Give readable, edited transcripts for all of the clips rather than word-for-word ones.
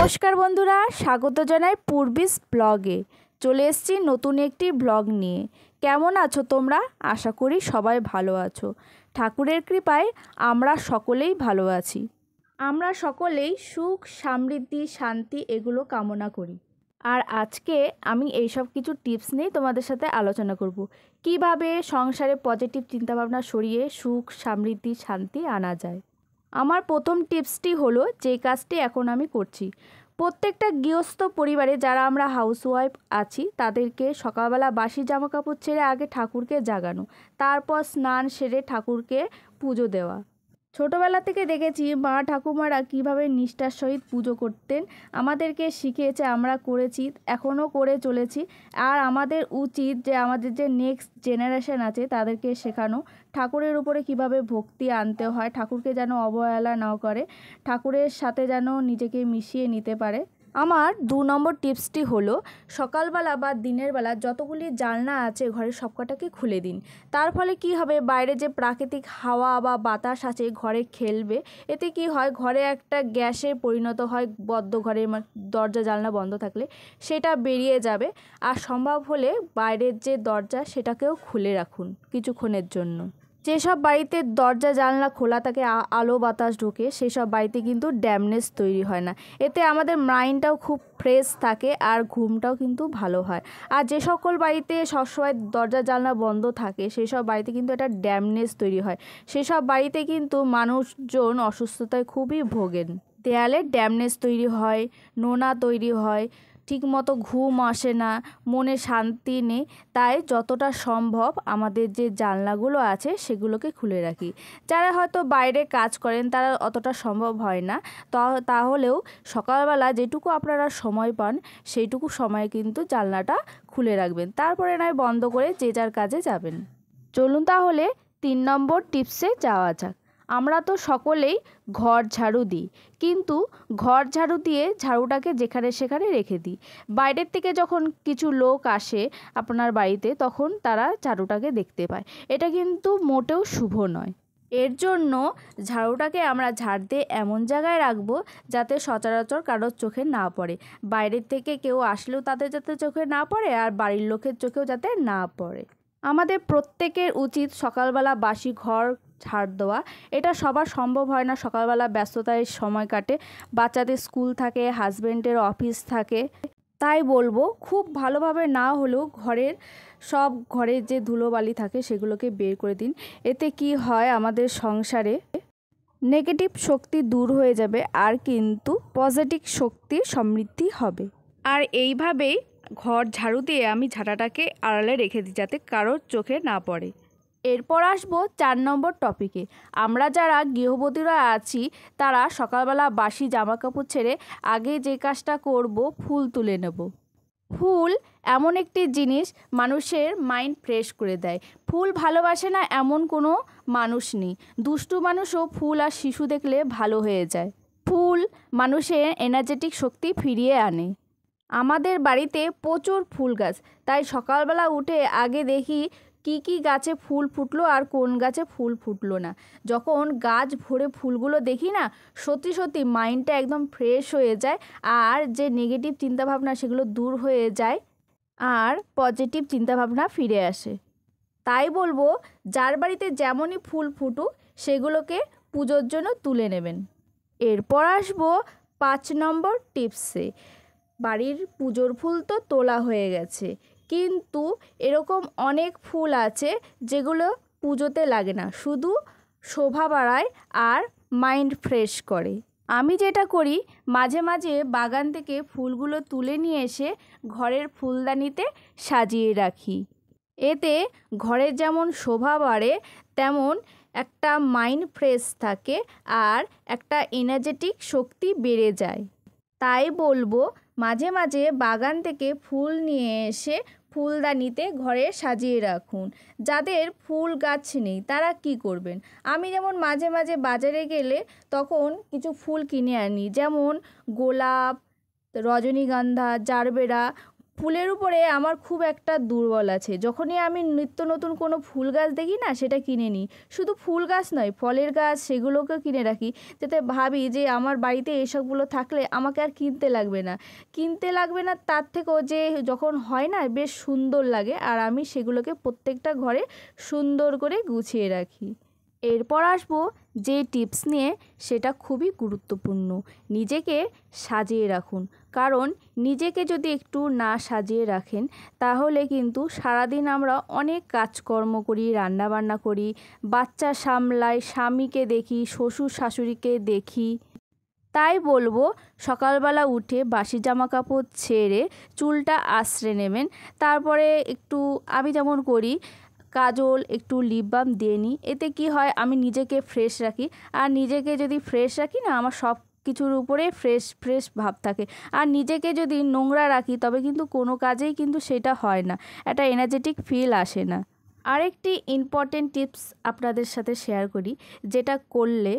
নমস্কার বন্ধুরা, স্বাগত জানাই পূর্বিস ব্লগে। চলে এসেছি নতুন একটি ব্লগ নিয়ে। কেমন আছো তোমরা? আশা করি সবাই ভালো আছো। ঠাকুরের কৃপায় আমরা সকলেই ভালো আছি। আমরা সকলেই সুখ, সমৃদ্ধি, শান্তি এগুলো কামনা করি। আর আজকে আমি এইসব কিছু টিপস নিয়ে তোমাদের সাথে আলোচনা করব। কিভাবে সংসারে পজিটিভ চিন্তাভাবনা সরিয়ে সুখ, সমৃদ্ধি, শান্তি আনা যায়। আমার প্রথম টিপসটি হলো, যে কাজটি এখন আমি করছি। প্রত্যেকটা গৃহস্থ পরিবারে যারা আমরা হাউসওয়াইফ আছি তাদেরকে সকালবেলা বাসি জামাকাপড় ছেড়ে আগে ঠাকুরকে জাগানো, তারপর স্নান সেরে ঠাকুরকে পুজো দেওয়া। ছোটোবেলা থেকে দেখেছি মা ঠাকুমারা কীভাবে নিষ্ঠার সহিত পুজো করতেন, আমাদেরকে শিখিয়েছে, আমরা করেছি, এখনও করে চলেছি। আর আমাদের উচিত যে আমাদের যে নেক্সট জেনারেশন আছে তাদেরকে শেখানো ঠাকুরের উপরে কিভাবে ভক্তি আনতে হয়, ঠাকুরকে যেন অবহেলা না করে, ঠাকুরের সাথে যেন নিজেকে মিশিয়ে নিতে পারে। আমার 2 নম্বর টিপসটি হলো, সকালবেলা বা দিনের বেলা যতগুলি জানলা আছে ঘরের সবকটাকে খুলে দিন। তার ফলে কি হবে, বাইরে যে প্রাকৃতিক হাওয়া বা বাতাস আছে ঘরে খেলবে। এতে কি হয়, ঘরে একটা গ্যাসে পরিণত হয়, বদ্ধ ঘরে দরজা জানলা বন্ধ থাকলে সেটা বেরিয়ে যাবে। আর সম্ভব হলে বাইরের যে দরজা সেটাকেও খুলে রাখুন কিছুক্ষণের জন্য। যেসব বাড়িতে দরজা জানলা খোলা থাকে, আলো বাতাস ঢোকে, সেসব বাড়িতে কিন্তু ড্যামনেস তৈরি হয় না। এতে আমাদের মাইন্ডটাও খুব ফ্রেশ থাকে আর ঘুমটাও কিন্তু ভালো হয়। আর যে সকল বাড়িতে সবসময় দরজা জানলা বন্ধ থাকে সেসব বাড়িতে কিন্তু একটা ড্যামনেস তৈরি হয়। সেসব বাড়িতে কিন্তু মানুষজন অসুস্থতায় খুবই ভোগেন। দেয়ালে ড্যামনেস তৈরি হয়, নোনা তৈরি হয়, ঠিকমতো ঘুম আসে না, মনে শান্তি নেই। তাই যতটা সম্ভব আমাদের যে জানলাগুলো আছে সেগুলোকে খুলে রাখি। যারা হয়তো বাইরে কাজ করেন তারা অতটা সম্ভব হয় না, তাহলেও সকালবেলা যেটুকু আপনারা সময় পান সেইটুকু সময় কিন্তু জানলাটা খুলে রাখবেন, তারপরে নয় বন্ধ করে যে যার কাজে যাবেন। চলুন তাহলে 3 নম্বর টিপসে যাওয়া যাক। আমরা তো সকলেই ঘর ঝাড়ু দিই, কিন্তু ঘর ঝাড়ু দিয়ে ঝাড়ুটাকে যেখানে সেখানে রেখে দিই। বাইরের থেকে যখন কিছু লোক আসে আপনার বাড়িতে তখন তারা ঝাড়ুটাকে দেখতে পায়। এটা কিন্তু মোটেও শুভ নয়। এর জন্য ঝাড়ুটাকে আমরা ঝাড় দিয়ে এমন জায়গায় রাখবো যাতে সচরাচর কারোর চোখে না পড়ে। বাইরের থেকে কেউ আসলেও তাদের যাতে চোখে না পড়ে, আর বাড়ির লোকের চোখেও যাতে না পড়ে। আমাদের প্রত্যেকের উচিত সকালবেলা বাসি ঘর ঝাড় দেওয়া। এটা সবার সম্ভব হয় না, সকালবেলা ব্যস্ততায় সময় কাটে, বাচ্চাদের স্কুল থাকে, হাজব্যান্ডের অফিস থাকে। তাই বলবো, খুব ভালোভাবে না হলেও ঘরের যে ধুলোবালি থাকে সেগুলোকে বের করে দিন। এতে কি হয়, আমাদের সংসারে নেগেটিভ শক্তি দূর হয়ে যাবে আর কিন্তু পজিটিভ শক্তির সমৃদ্ধি হবে। আর এইভাবেই ঘর ঝাড়ু দিয়ে আমি ঝাঁটাটাকে আড়ালে রেখে দিই যাতে কারোর চোখে না পড়ে। এরপর আসবো 4 নম্বর টপিকে। আমরা যারা গৃহবধূরা আছি তারা সকালবেলা বাসি জামাকাপড় ছেড়ে আগে যে কাজটা করব, ফুল তুলে নেব। ফুল এমন একটি জিনিস মানুষের মাইন্ড ফ্রেশ করে দেয়। ফুল ভালোবাসে না এমন কোনো মানুষ নেই। দুষ্টু মানুষও ফুল আর শিশু দেখলে ভালো হয়ে যায়। ফুল মানুষের এনার্জেটিক শক্তি ফিরিয়ে আনে। আমাদের বাড়িতে প্রচুর ফুল গাছ, তাই সকালবেলা উঠে আগে দেখি কি কি গাছে ফুল ফুটলো আর কোন গাছে ফুল ফুটলো না। যখন গাছ ভরে ফুলগুলো দেখি না, সত্যি সত্যি মাইন্ডটা একদম ফ্রেশ হয়ে যায়, আর যে নেগেটিভ চিন্তাভাবনা সেগুলো দূর হয়ে যায় আর পজিটিভ চিন্তাভাবনা ফিরে আসে। তাই বলবো, যার বাড়িতে যেমনই ফুল ফুটুক সেগুলোকে পুজোর জন্য তুলে নেবেন। এরপর আসবো 5 নম্বর টিপসে। বাড়ির পুজোর ফুল তো তোলা হয়ে গেছে, কিন্তু এরকম অনেক ফুল আছে যেগুলো পুজোতে লাগে না, শুধু শোভা বাড়ায় আর মাইন্ড ফ্রেশ করে। আমি যেটা করি, মাঝে মাঝে বাগান থেকে ফুলগুলো তুলে নিয়ে এসে ঘরের ফুলদানিতে সাজিয়ে রাখি। এতে ঘরের যেমন শোভা বাড়ে, তেমন একটা মাইন্ড ফ্রেশ থাকে আর একটা এনার্জেটিক শক্তি বেড়ে যায়। তাই বলবো, মাঝে মাঝে বাগান থেকে ফুল নিয়ে এসে ফুলদানিতে ঘরে সাজিয়ে রাখুন। যাদের ফুল গাছ নেই তারা কি করবেন, আমি যেমন মাঝে মাঝে বাজারে গেলে তখন কিছু ফুল কিনে আনি, যেমন গোলাপ, রজনীগন্ধা, জারবেরা, ফুলের উপরে আমার খুব একটা দুর্বল আছে। যখনই আমি নিত্য নতুন কোনো ফুল গাছ দেখি না, সেটা কিনে নিই। শুধু ফুল গাছ নয়, ফলের গাছ সেগুলোকেও কিনে রাখি, যাতে ভাবি যে আমার বাড়িতে এসবগুলো থাকলে আমাকে আর কিনতে লাগবে না, তার থেকেও যে যখন হয় না বেশ সুন্দর লাগে, আর আমি সেগুলোকে প্রত্যেকটা ঘরে সুন্দর করে গুছিয়ে রাখি। এরপর আসবো যে টিপস নিয়ে, সেটা খুবই গুরুত্বপূর্ণ। নিজেকে সাজিয়ে রাখুন, কারণ নিজেকে যদি একটু না সাজিয়ে রাখেন, তাহলে কিন্তু সারাদিন আমরা অনেক কাজকর্ম করি, রান্নাবান্না করি, বাচ্চা সামলাই, স্বামীকে দেখি, শ্বশুর শাশুড়িকে দেখি। তাই বলবো, সকালবেলা উঠে বাসি জামা কাপড় ছেড়ে চুলটা আঁচড়ে নেবেন। তারপরে একটু, আমি যেমন করি, কাজল, একটু লিপ বাম দিয়ে নিই। এতে কি হয়, আমি নিজেকে ফ্রেশ রাখি। আর নিজেকে যদি ফ্রেশ রাখি না, আমার সব কিছুর উপরে ফ্রেশ ফ্রেশ ভাব থাকে। আর নিজেকে যদি নোংরা রাখি, তবে কিন্তু কোনো কাজেই কিন্তু সেটা হয় না, একটা এনার্জেটিক ফিল আসে না। আরেকটি ইম্পর্টেন্ট টিপস আপনাদের সাথে শেয়ার করি, যেটা করলে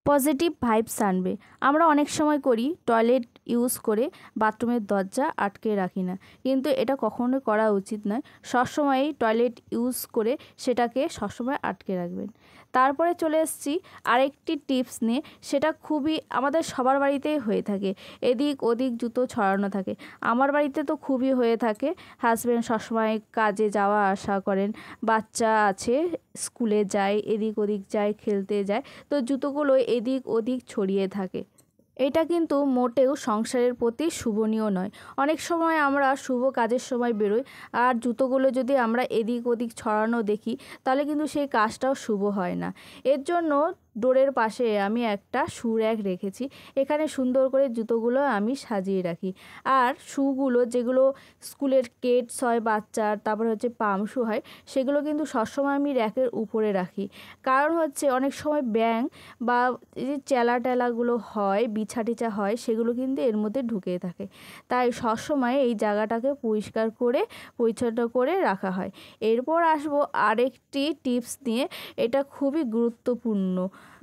পজিটিভ ভাইবস আনবে। আমরা অনেক সময় করি, টয়লেট ইউজ করে বাথরুমের দরজা আটকে রাখি না, কিন্তু এটা কখনোই করা উচিত নয়। সবসময়ই টয়লেট ইউজ করে সেটাকে সবসময় আটকে রাখবেন। তারপরে চলে এসেছি আরেকটি টিপস নিয়ে, সেটা খুবই আমাদের সবার বাড়িতেই হয়ে থাকে। এদিক ওদিক জুতো ছড়ানো থাকে, আমার বাড়িতে তো খুবই হয়ে থাকে। হাজব্যান্ড সবসময় কাজে যাওয়া আসা করেন, বাচ্চা আছে, স্কুলে যায়, এদিক ওদিক যায়, খেলতে যায়, তো জুতোগুলো এদিক ওদিক ছড়িয়ে থাকে। এটা কিন্তু মোটেও সংসারের প্রতি শুভনীয় নয়। অনেক সময় আমরা শুভ কাজের সময় বেরোই, আর জুতোগুলো যদি আমরা এদিক ওদিক ছড়ানো দেখি, তাহলে কিন্তু সেই কাজটাও শুভ হয় না। এর জন্য ডোরের পাশে আমি একটা শু র্যাক রেখেছি, এখানে সুন্দর করে জুতোগুলো আমি সাজিয়ে রাখি। আর শুগুলো, যেগুলো স্কুলের কেডস হয় বাচ্চার, তারপরে হচ্ছে পাম শু হয়, সেগুলো কিন্তু সবসময় আমি র্যাকের উপরে রাখি। কারণ হচ্ছে অনেক সময় ব্যাঙ বা এই যে চেলা টেলাগুলো হয়, বিছা টিছা হয়, সেগুলো কিন্তু এর মধ্যে ঢুকে থাকে। তাই সবসময় এই জায়গাটাকে পরিষ্কার করে পরিচ্ছন্ন করে রাখা হয়। এরপর আসবো আরেকটি টিপস নিয়ে, এটা খুবই গুরুত্বপূর্ণ।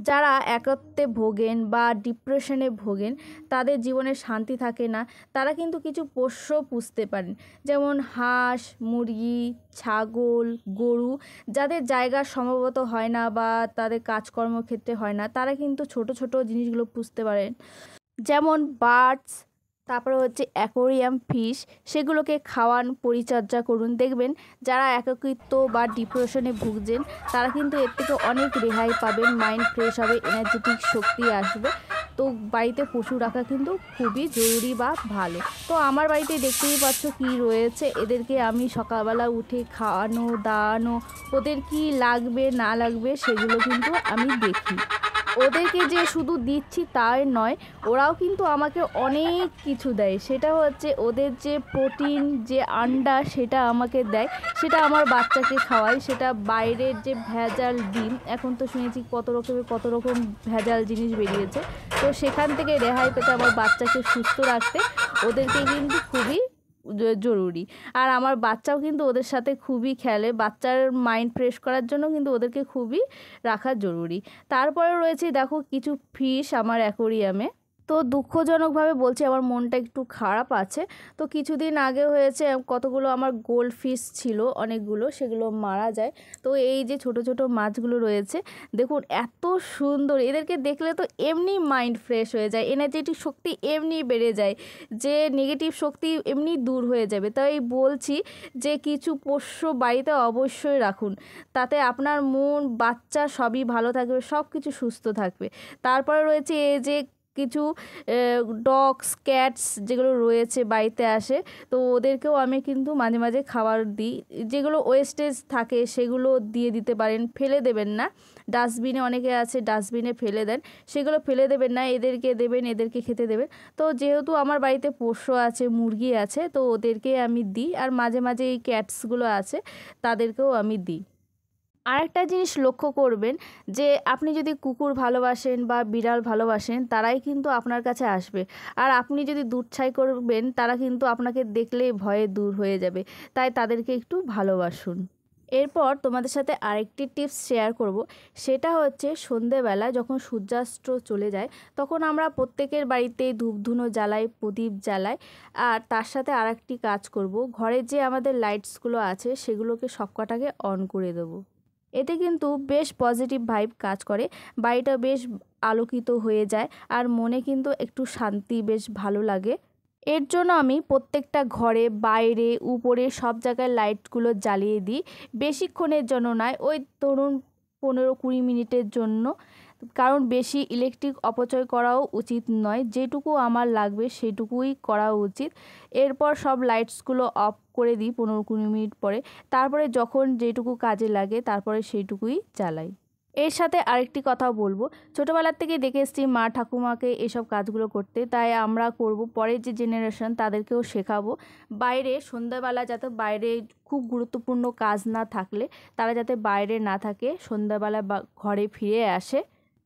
যারা একাকিত্বে ভোগেন বা ডিপ্রেশনে ভোগেন, তাদের জীবনে শান্তি থাকে না, তারা কিন্তু কিছু পোষ্য পুষতে পারেন, যেমন হাঁস, মুরগি, ছাগল, গরু। যাদের জায়গা সম্ভবত হয় না বা তাদের কাজকর্ম ক্ষেত্রে হয় না, তারা কিন্তু ছোট ছোট জিনিসগুলো পুষতে পারেন, যেমন বার্ডস, তারপরে হচ্ছে অ্যাকোরিয়াম ফিশ। সেগুলোকে খাওয়ান, পরিচর্যা করুন, দেখবেন যারা একাকিত্ব বা ডিপ্রেশনে ভুগছেন, তারা কিন্তু এর থেকে অনেক রেহাই পাবেন, মাইন্ড ফ্রেশ হবে, এনার্জেটিক শক্তি আসবে। তো বাড়িতে পশু রাখা কিন্তু খুবই জরুরি বা ভালো। তো আমার বাড়িতে দেখতেই পাচ্ছ কি রয়েছে, এদেরকে আমি সকালবেলা উঠে খাওয়ানো দাওয়ানো, ওদের কি লাগবে না লাগবে সেগুলো কিন্তু আমি দেখি। ওদেরকে যে শুধু দিচ্ছি তাই নয়, ওরাও কিন্তু আমাকে অনেক কিছু দেয়। সেটা হচ্ছে ওদের যে প্রোটিন, যে আন্ডা, সেটা আমাকে দেয়, সেটা আমার বাচ্চাকে খাওয়াই। সেটা বাইরের যে ভেজাল ডিম, এখন তো শুনেছি কত রকম ভেজাল জিনিস বেরিয়েছে, তো সেখান থেকে রেহাই পেতে আমার বাচ্চাকে সুস্থ রাখতে ওদেরকে কিন্তু খুবই জরুরি। আর আমার বাচ্চাও কিন্তু ওদের সাথে খুবই খেলে, বাচ্চার মাইন্ড ফ্রেশ করার জন্য কিন্তু ওদেরকে খুবই রাখা জরুরি। তারপরে রয়েছে দেখো কিছু ফিশ আমার অ্যাকোরিয়ামে। তো দুঃখজনকভাবে বলছি, আমার মনটা একটু খারাপ আছে। তো কিছুদিন আগে হয়েছে, কতগুলো আমার গোল্ড ফিশ ছিল অনেকগুলো, সেগুলো মারা যায়। তো এই যে ছোট ছোট মাছগুলো রয়েছে, দেখুন এত সুন্দর, এদেরকে দেখলে তো এমনি মাইন্ড ফ্রেশ হয়ে যায়, এনার্জেটিক শক্তি এমনি বেড়ে যায়, যে নেগেটিভ শক্তি এমনি দূর হয়ে যাবে। তাই বলছি যে কিছু পোষ্য বাড়িতে অবশ্যই রাখুন, তাতে আপনার মন, বাচ্চা সবই ভালো থাকবে, সব কিছু সুস্থ থাকবে। তারপরে রয়েছে এই যে কিছু ডগস, ক্যাটস যেগুলো রয়েছে বাড়িতে আসে, তো ওদেরকেও আমি কিন্তু মাঝে মাঝে খাবার দিই। যেগুলো ওয়েস্টেজ থাকে সেগুলো দিয়ে দিতে পারেন, ফেলে দেবেন না। ডাস্টবিনে অনেকে আছে ডাস্টবিনে ফেলে দেন, সেগুলো ফেলে দেবেন না, এদেরকে দেবেন, এদেরকে খেতে দেবেন। তো যেহেতু আমার বাড়িতে পোষ্য আছে, মুরগি আছে, তো ওদেরকে আমি দিই। আর মাঝে মাঝে এই ক্যাটসগুলো আছে, তাদেরকেও আমি দিই। আরেকটা জিনিস লক্ষ্য করবেন, যে আপনি যদি কুকুর ভালোবাসেন বা বিড়াল ভালোবাসেন, তারাই কিন্তু আপনার কাছে আসবে। আর আপনি যদি দুধছাই করবেন, তারা কিন্তু আপনাকে দেখলেই ভয়ে দূর হয়ে যাবে। তাই তাদেরকে একটু ভালোবাসুন। এরপর তোমাদের সাথে আরেকটি টিপস শেয়ার করব, সেটা হচ্ছে সন্ধেবেলা যখন সূর্যাস্ত চলে যায় তখন আমরা প্রত্যেকের বাড়িতেই ধূপধুনো জ্বালাই, প্রদীপ জ্বালাই। আর তার সাথে আরেকটি কাজ করব, ঘরের যে আমাদের লাইটসগুলো আছে সেগুলোকে সবকটাকে অন করে দেবো। এতে কিন্তু বেশ পজিটিভ ভাইব কাজ করে, বাড়িটা বেশ আলোকিত হয়ে যায় আর মনে কিন্তু একটু শান্তি, বেশ ভালো লাগে। এর জন্য আমি প্রত্যেকটা ঘরে, বাইরে, উপরে সব জায়গায় লাইটগুলো জ্বালিয়ে দিই। বেশিক্ষণের জন্য নয়, ওই ধরুন 15-20 মিনিটের জন্য, কারণ বেশি ইলেকট্রিক অপচয় করাও উচিত নয়। যেটুকু আমার লাগবে সেটুকুই করা উচিত। এরপর সব লাইটসগুলো অফ করে দিই 15-20 মিনিট পরে। তারপরে যখন যেটুকু কাজে লাগে তারপরে সেইটুকুই জ্বালাই। এর সাথে আরেকটি কথাও বলবো, ছোটোবেলার থেকে দেখে এসেছি মা ঠাকুমাকে এসব কাজগুলো করতে, তাই আমরা করব। পরের যে জেনারেশন তাদেরকেও শেখাবো। বাইরে সন্ধ্যাবেলা যাতে বাইরে খুব গুরুত্বপূর্ণ কাজ না থাকলে তারা যাতে বাইরে না থাকে, সন্ধ্যাবেলা বা ঘরে ফিরে আসে।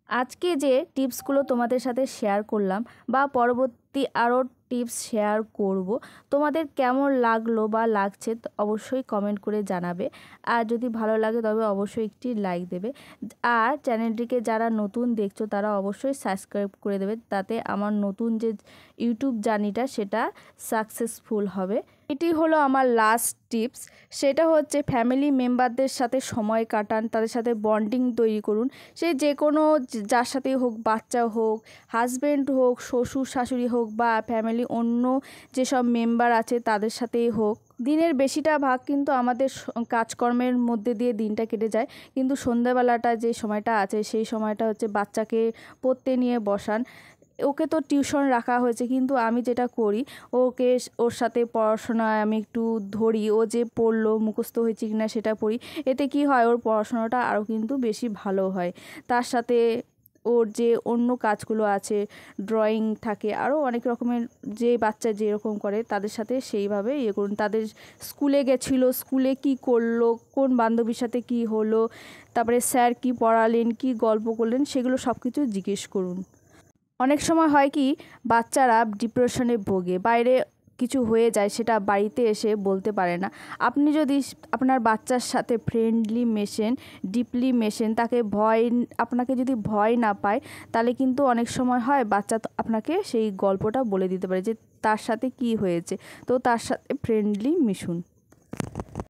আজকে যে টিপসগুলো তোমাদের সাথে শেয়ার করলাম বা পরবর্তী আরও টিপস শেয়ার করব, তোমাদের কেমন লাগলো বা লাগছে অবশ্যই কমেন্ট করে জানাবে। আর যদি ভালো লাগে তবে অবশ্যই একটি লাইক দেবে। আর চ্যানেলটিকে যারা নতুন দেখছো তারা অবশ্যই সাবস্ক্রাইব করে দেবে, তাতে আমার নতুন যে ইউটিউব জার্নিটা সেটা সাকসেসফুল হবে। এটি হলো আমার লাস্ট টিপস, সেটা হচ্ছে ফ্যামিলি মেম্বারদের সাথে সময় কাটান, তাদের সাথে বন্ডিং তৈরি করুন। সে যে কোনো যার সাথেই হোক, বাচ্চা হোক, হাজব্যান্ড হোক, শ্বশুর শাশুড়ি হোক বা ফ্যামিলি অন্য যেসব মেম্বার আছে তাদের সাথেই হোক। দিনের বেশিটা ভাগ কিন্তু আমাদের কাজকর্মের মধ্যে দিয়ে দিনটা কেটে যায়, কিন্তু সন্ধ্যাবেলাটা যে সময়টা আছে সেই সময়টা হচ্ছে বাচ্চাকে পড়তে নিয়ে বসান। ওকে তো টিউশন রাখা হয়েছে, কিন্তু আমি যেটা করি, ওর সাথে পড়াশোনায় আমি একটু ধরি, ও যে পড়লো, মুখস্থ হয়েছে কিনা সেটা পড়ি। এতে কি হয়, ওর পড়াশোনাটা আরও কিন্তু বেশি ভালো হয়। তার সাথে ওর যে অন্য কাজগুলো আছে, ড্রয়িং থাকে, আরও অনেক রকমের, যে বাচ্চা যেরকম করে তাদের সাথে সেইভাবে করুন। তাদের স্কুলে গেছিলো, স্কুলে কি করলো, কোন বান্ধবীর সাথে কি হলো, তারপরে স্যার কি পড়ালেন, কি গল্প করলেন, সেগুলো সব কিছু জিজ্ঞেস করুন। অনেক সময় হয় কি, বাচ্চারা ডিপ্রেশনে ভোগে, বাইরে কিছু হয়ে যায় সেটা বাড়িতে এসে বলতে পারে না। আপনি যদি আপনার বাচ্চার সাথে ফ্রেন্ডলি মেশেন, ডিপলি মেশেন, আপনাকে যদি ভয় না পায়, তাহলে কিন্তু অনেক সময় হয় বাচ্চা আপনাকে সেই গল্পটা বলে দিতে পারে যে তার সাথে কি হয়েছে। তো তার সাথে ফ্রেন্ডলি মিশুন।